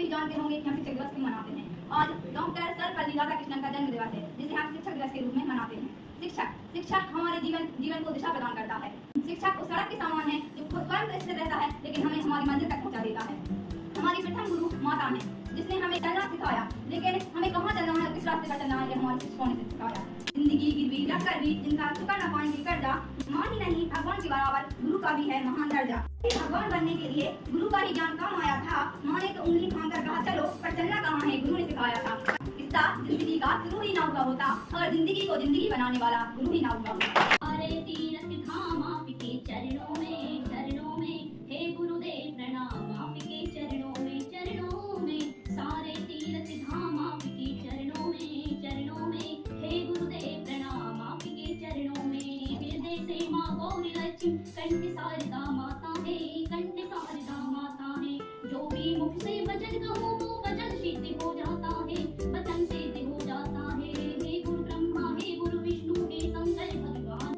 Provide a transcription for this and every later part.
भी जानते होंगे कि हम शिक्षक दिवस क्यों मनाते हैं। आज डॉक्टर सर्वपल्ली राधाकृष्णन का जन्म दिवस है, जिसे हम शिक्षक दिवस के रूप में मनाते हैं। शिक्षक हमारे जीवन को दिशा प्रदान करता है। शिक्षक उस सड़क के समान है जो खुद स्वयं स्थिर रहता है, लेकिन हमें हमारी मंजिल तक पहुंचा देता है। हमारी प्रथम गुरु माता है, जिसने हमें चलना सिखाया, लेकिन हमें कहाँ चलना है, किस रास्ते पर चलना है, ये हमारे शिक्षकों ने सिखाया। जिंदगी गिरवी रखकर भी जिनका चुका न पाएंगे कर्जा, मान ही नहीं भगवान के बराबर गुरु का भी है महान दर्जा। भगवान बनने के लिए गुरु का ही ज्ञान काम आया था। माँ ने तो उंगली थाम कर कहा चलो, पर चलना कहाँ है, गुरु ने सिखाया था। किस्सा जिंदगी का शुरू ही ना हुआ होता, अगर जिंदगी को जिंदगी बनाने वाला गुरु ही ना हुआ होता। अरे तीरथ धाम आपके चरणों में हे गुरुदेव प्रणाम आपके चरणों में सारे तीरथ धाम आपके चरणों में हे गुरुदेव प्रणाम आपके चरणों में। हृदय से माँ गौरी लक्ष्मी कंठ शारदा माता है, जो भी मुख से वचन कहूँ वो वचन सिद्ध हो जाता है, वचन सिद्ध हो जाता है। हे गुरु ब्रह्मा हे गुरु विष्णु हे शंकर भगवान,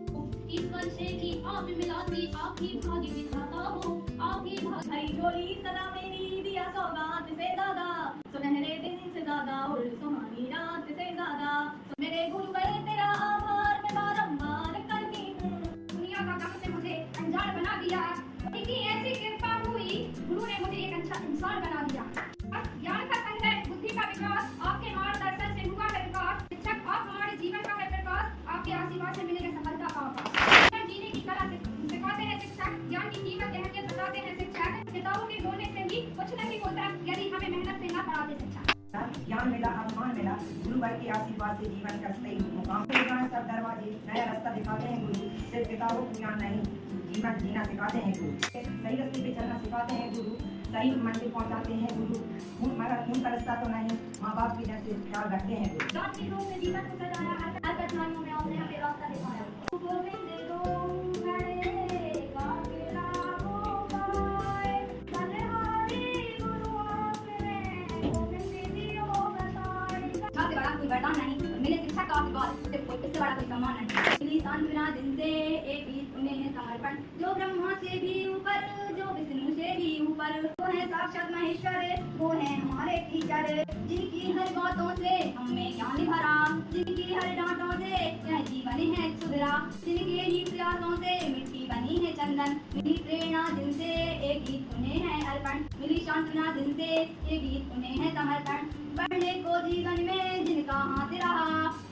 ईश्वर से भी आप मिलाते, आप ही भाग्य विधाता हो, आप ही भाग्य झोली सदा मेरी दिया सौगात से ज्यादा, सुनहरे दिन से ज्यादा और सुहानी रात से ज्यादा। मेरे गुरु गए तेरा आभार मैं बारंबार करती हूँ। दुनिया का गम से मुझे अनजान बना दिया, इतनी ऐसी कृपा हुई, गुरु ने मुझे एक अच्छा इंसान बना दिया। ज्ञान का संग्रह, बुद्धि का विकास, आपके मार्गदर्शन से हुआ है विकास। शिक्षक आप हमारे जीवन का है प्रकाश, आपके आशीर्वाद से मिलेगा सफलता का आभार। जीने की कला सिखाते हैं शिक्षक, ज्ञान की कीमत अहमियत बताते हैं शिक्षक। किताबों के बोलने से भी कुछ नहीं होता यदि हमें मेहनत से न पढ़ाते शिक्षक। ज्ञान मिला आसमान मिला, गुरुवर के आशीर्वाद से जीवन का सही मुकाम सब दरवाजे, नया रास्ता दिखाते हैं गुरु। सिर्फ किताबों को ज्ञान नहीं, जीवन जीना सिखाते हैं गुरु। सही रास्ते पे चलना सिखाते हैं गुरु, सही मंजिल पहुंचाते हैं गुरु। खून का रास्ता तो नहीं, माँ बाप की जैसे ख्याल रखते हैं गुरु। के रूप में जीवन को सजाया, हर कठिनाइयों में आपने हमें रास्ता दिखाया। वरदान नहीं, मेरे शिक्षा का आशीर्वाद इससे बड़ा कोई सम्मान नहीं। मिली सांत्वना जिनसे एक गीत उन्हें समर्पण, जो ब्रह्मा से भी ऊपर, जो विष्णु से भी ऊपर, वो है साक्षात महेश्वर, वो है हमारे टीचर। जिनकी हर बातों से हमें ज्ञान भरा, जिनकी हर डांटों से यह जीवन है सुधरा, जिनके ही प्रयासों से मिट्टी बनी है चंदन। मिली प्रेरणा जिनसे एक गीत उन्हें है अर्पण, मिली सांत्वना जिनसे एक गीत उन्हें है समर्पण। पढ़ने को जीवन में जिनका हाथ रहा,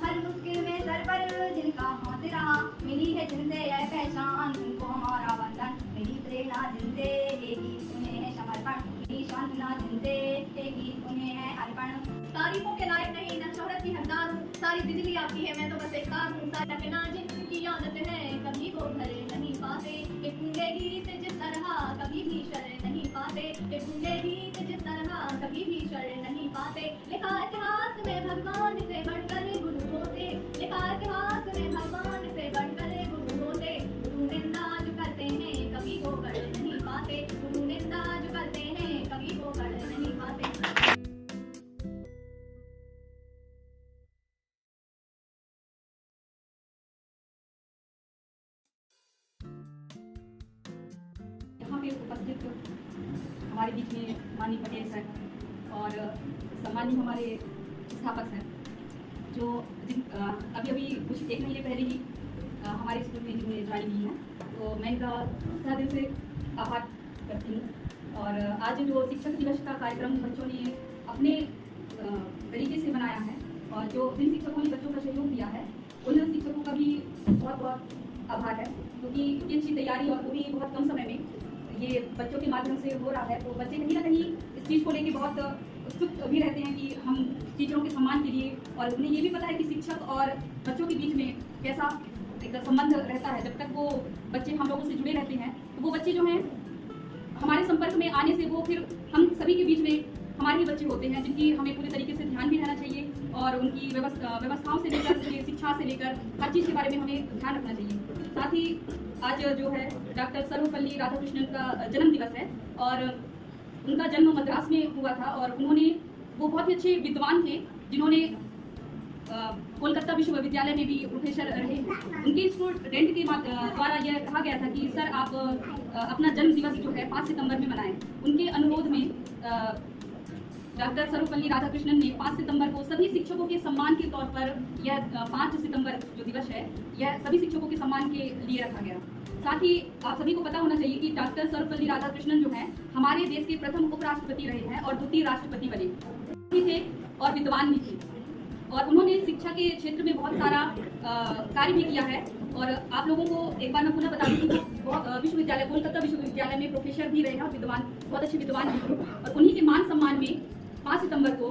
हर मुश्किल में सर पर जिनका हाथ रहा, मिली है जिनसे यह पहचान उनको हमारा वंदन। मिली प्रेरणा जिनसे एक गीत उन्हें है समर्पण, मिली सांत्वना जिनसे एक गीत उन्हें है अर्पण। तारीफों के लायक नहीं न शोहरत की हकदार हूँ, सारी बिजली आती है मैं तो बस एक तार हूँ। सारा बिना जिनकी आदत है कभी वो घर नहीं पाते, एक गूंगे गीत जिस तरह कभी भी शर नहीं पाते, एक गूंगे गीत जिस तरह कभी भी शर नहीं पाते। लिखा इतिहास में भगवान से बढ़कर गुरु होते, लिखा इतिहास में भगवान से बढ़कर गुरु होते। गुरु निंदा जो करते हैं कभी वो कर नहीं पाते, गुरु निंदा जो करते हैं कभी वो कर नहीं पाते। यहाँ पे उपस्थित हमारे बीच में माननीय पटेल सर और सम्मानीय हमारे स्थापक सर, जो अभी कुछ एक महीने पहले ही हमारे स्कूल में जिन्होंने ज्वाइन की है, तो मैं इनका तहे दिल से आभार करती हूँ। और आज जो शिक्षक दिवस का कार्यक्रम बच्चों ने अपने तरीके से बनाया है, और जो जिन शिक्षकों ने बच्चों का सहयोग दिया है उन शिक्षकों का भी बहुत बहुत आभार है, क्योंकि इतनी अच्छी तैयारी और वो भी बहुत कम समय में ये बच्चों के माध्यम से हो रहा है। तो बच्चे कहीं ना कहीं इस चीज़ को लेकर बहुत उत्सुक भी रहते हैं कि हम टीचरों के सम्मान के लिए, और उन्हें ये भी पता है कि शिक्षक और बच्चों के बीच में कैसा एक संबंध रहता है। जब तक वो बच्चे हम लोगों से जुड़े रहते हैं, तो वो बच्चे जो हैं हमारे संपर्क में आने से वो फिर हम सभी के बीच में हमारे ही बच्चे होते हैं, जिनकी हमें पूरी तरीके से ध्यान भी रहना चाहिए, और उनकी व्यवस्थाओं से लेकर शिक्षा से लेकर हर चीज़ के बारे में हमें ध्यान रखना चाहिए। साथ ही आज जो है डॉक्टर सर्वपल्ली राधाकृष्णन का जन्म दिवस है, और उनका जन्म मद्रास में हुआ था, और वो बहुत ही अच्छे विद्वान थे, जिन्होंने कोलकाता विश्वविद्यालय में भी प्रोफेसर रहे। उनके स्टूडेंट के द्वारा यह कहा गया था कि सर आप अपना जन्म दिवस जो है 5 सितंबर में मनाएं। उनके अनुरोध में डॉक्टर सर्वपल्ली राधाकृष्णन ने 5 सितंबर को सभी शिक्षकों के सम्मान के तौर पर यह 5 सितंबर जो दिवस है यह सभी शिक्षकों के सम्मान के लिए रखा गया। साथ ही आप सभी को पता होना चाहिए कि डॉक्टर सर्वपल्ली राधाकृष्णन जो हैं हमारे देश के प्रथम उपराष्ट्रपति रहे हैं और द्वितीय राष्ट्रपति बने भी थे और विद्वान भी थे, और उन्होंने शिक्षा के क्षेत्र में बहुत सारा कार्य भी किया है। और आप लोगों को एक बार मैं पुनः बता दूं कि विश्वविद्यालय कोलकाता विश्वविद्यालय में प्रोफेसर भी रहे हैं और विद्वान बहुत अच्छे विद्वान भी थे, और उन्हीं के मान सम्मान में 5 सितंबर को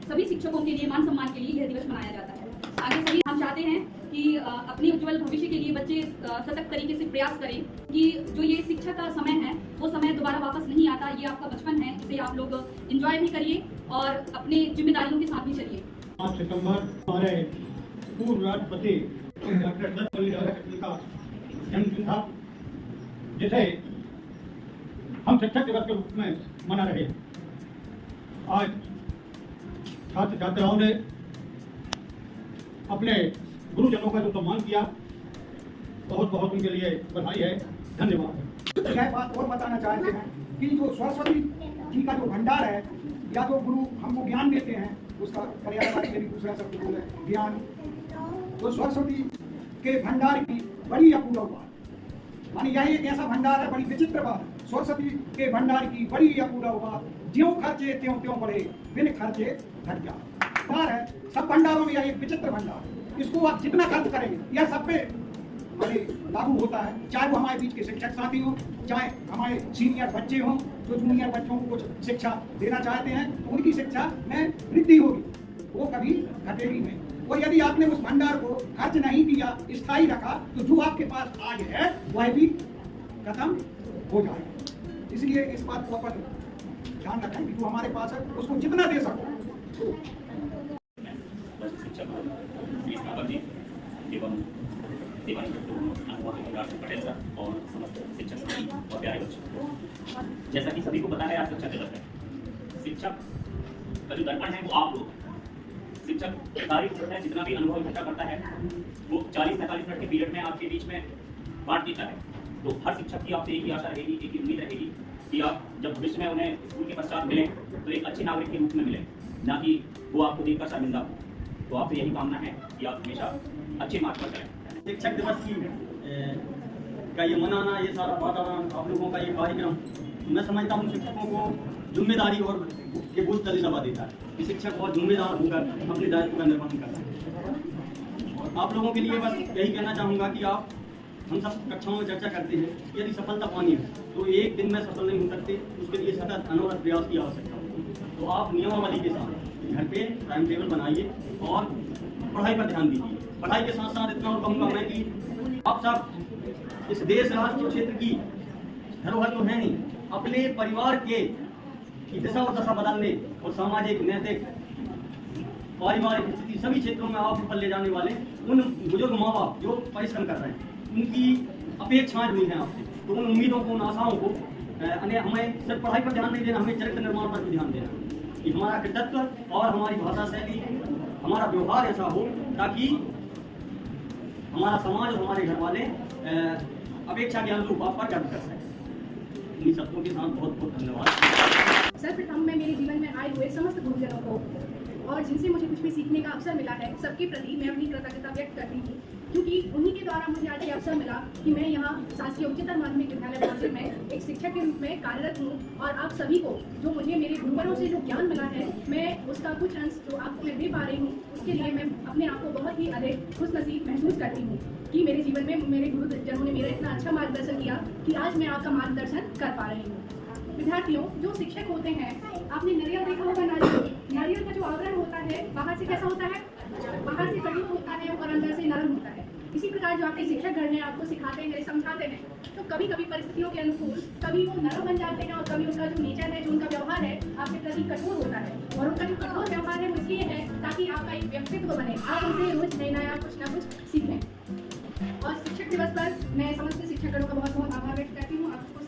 सभी शिक्षकों के लिए मान सम्मान के लिए यह दिवस मनाया जाता है। आगे सभी हम चाहते हैं कि अपने उज्जवल भविष्य के लिए बच्चे सतत तरीके से प्रयास करें कि जो ये शिक्षा का समय है वो समय दोबारा वापस नहीं आता। ये आपका बचपन है, इसे आप लोग एंजॉय भी करिए और अपने जिम्मेदारियों के साथ भी चलिए। 5 सितंबर हमारे पूर्व राष्ट्रपति डॉक्टर सर्वपल्ली राधाकृष्णन का जन्मदिन था, जिसे हम शिक्षक दिवस के रूप में मना रहे हैं। आज छात्र छात्राओं ने अपने गुरुजनों का जो सम्मान किया, बहुत बहुत उनके लिए बधाई है, धन्यवाद। यह बात और बताना चाहते हैं कि जो सरस्वती जी का जो भंडार है या जो गुरु हमको ज्ञान देते हैं उसका पर्यायवाची यदि दूसरा शब्द बोले ज्ञान, तो सरस्वती के भंडार की बड़ी अपूर्व बात, मानी यह एक ऐसा भंडार है, बड़ी विचित्र बात। सरस्वती के भंडार की बड़ी अपूर्व बात, ज्यों खर्चे त्यों त्यों बढ़े, बिन खर्चे घट जा। भंडार है, सब भंडारों में यह एक विचित्र भंडार है। इसको आप जितना खर्च करेंगे यह सब पे लागू होता है, चाहे वो हमारे बीच के शिक्षक साथी हों, चाहे हमारे सीनियर बच्चे हों जो जूनियर बच्चों को कुछ शिक्षा देना चाहते हैं, तो उनकी शिक्षा में वृद्धि होगी, वो कभी घटेगी नहीं। और यदि आपने उस भंडार को खर्च नहीं किया, स्थायी रखा, तो जो आपके पास आज है वह भी खत्म हो जाएगा। इसलिए इस बात को अपन ध्यान रखें कि जो हमारे पास है उसको जितना दे सको। पटेल सर और समस्त शिक्षक समिति और प्यारे बच्चों, जैसा कि सभी को पता है आज शिक्षक दिवस है। शिक्षक का जो दर्पण है वो आप लोग, शिक्षक कार्य करता है, जितना भी अनुभव इकट्ठा करता है वो 40-45 मिनट के पीरियड में आपके बीच में बांट देता है। तो हर शिक्षक की आपसे एक ही आशा रहेगी, एक ही उम्मीद रहेगी कि आप जब भविष्य में उन्हें स्कूल के पश्चात मिलें तो एक अच्छे नागरिक के रूप में मिलें, ना कि वो आपको देखकर शर्मिंदा हो। तो आपसे यही कामना है कि आप हमेशा अच्छे मार्ग पर चलें। शिक्षक दिवस की का ये मनाना, ये सारा वातावरण, आप लोगों का ये कार्यक्रम, मैं समझता हूँ शिक्षकों को जिम्मेदारी और के बोझ तले दबा देता है कि शिक्षक बहुत जिम्मेदार होकर अपने दायित्व का निर्वहन करता है। और आप लोगों के लिए बस यही कहना चाहूँगा कि आप, हम सब कक्षाओं में चर्चा करते हैं, यदि सफलता पानी है तो एक दिन में सफल नहीं हो सकते, उसके लिए सतत अनवरत प्रयास की आवश्यकता है। तो आप नियमावली के साथ घर पे टाइम टेबल बनाइए और पढ़ाई पर ध्यान दीजिए। पढ़ाई के साथ साथ इतना और कहूँगा मैं कि आप सब इस देश राष्ट्र क्षेत्र की धरोहर तो है नहीं, अपने परिवार के की दिशा और दशा बदलने और सामाजिक, नैतिक, पारिवारिक स्थिति सभी क्षेत्रों में आप ऊपर ले जाने वाले उन बुजुर्ग माँ बाप जो परिश्रम कर रहे हैं, उनकी अपेक्षाएं हुई हैं आपसे। तो उन उम्मीदों को, उन आशाओं को हमें सिर्फ पढ़ाई पर ध्यान नहीं देना, हमें चरित्र निर्माण पर भी ध्यान देना कि हमारा कृतित्व और हमारी भाषा शैली, हमारा व्यवहार ऐसा हो ताकि हमारा समाज और हमारे घर वाले अपेक्षा के अनुरूप आप पर गर्व कर सकें। इन शब्दों के साथ बहुत बहुत धन्यवाद। सर्वप्रथम मैं मेरे जीवन में आए हुए समस्त गुरुजनों को और जिनसे मुझे कुछ भी सीखने का अवसर मिला है, सबके प्रति मैं अपनी कृतज्ञता व्यक्त करती हूँ, क्योंकि उन्हीं के द्वारा मुझे आज ये अवसर मिला कि मैं यहाँ शासकीय उच्चतर माध्यमिक विद्यालय बहादुर में एक शिक्षक के रूप में कार्यरत हूँ। और आप सभी को जो मुझे मेरे गुरुवरों से जो ज्ञान मिला है, मैं उसका कुछ अंश जो आपको मैं दे पा रही हूँ, उसके लिए मैं अपने आप को बहुत ही अधिक खुशनसीब महसूस करती हूँ कि मेरे जीवन में मेरे गुरुजनों ने मेरा इतना अच्छा मार्गदर्शन किया कि आज मैं आपका मार्गदर्शन कर पा रही हूँ। विद्यार्थियों, जो शिक्षक होते हैं, आपने नारियल देखा होगा, नारियल का जो आवरण होता है बाहर से कैसा होता है, बाहर से कठोर होता है और अंदर से नरम होता है। इसी प्रकार जो आपके शिक्षक घर में आपको सिखाते हैं, समझाते हैं, तो कभी कभी परिस्थितियों के अनुकूल कभी वो नरम बन जाते हैं और कभी उनका जो नेचर है, जो उनका व्यवहार है आपके प्रति कठोर होता है। और उनका जो कठोर व्यवहार है वो इसलिए है ताकि आपका एक व्यक्तित्व बने, आप उनसे रोज नया कुछ ना कुछ सीखें। और शिक्षक दिवस पर मैं समस्त शिक्षकगणों का बहुत बहुत आभार व्यक्त करती हूँ। आपको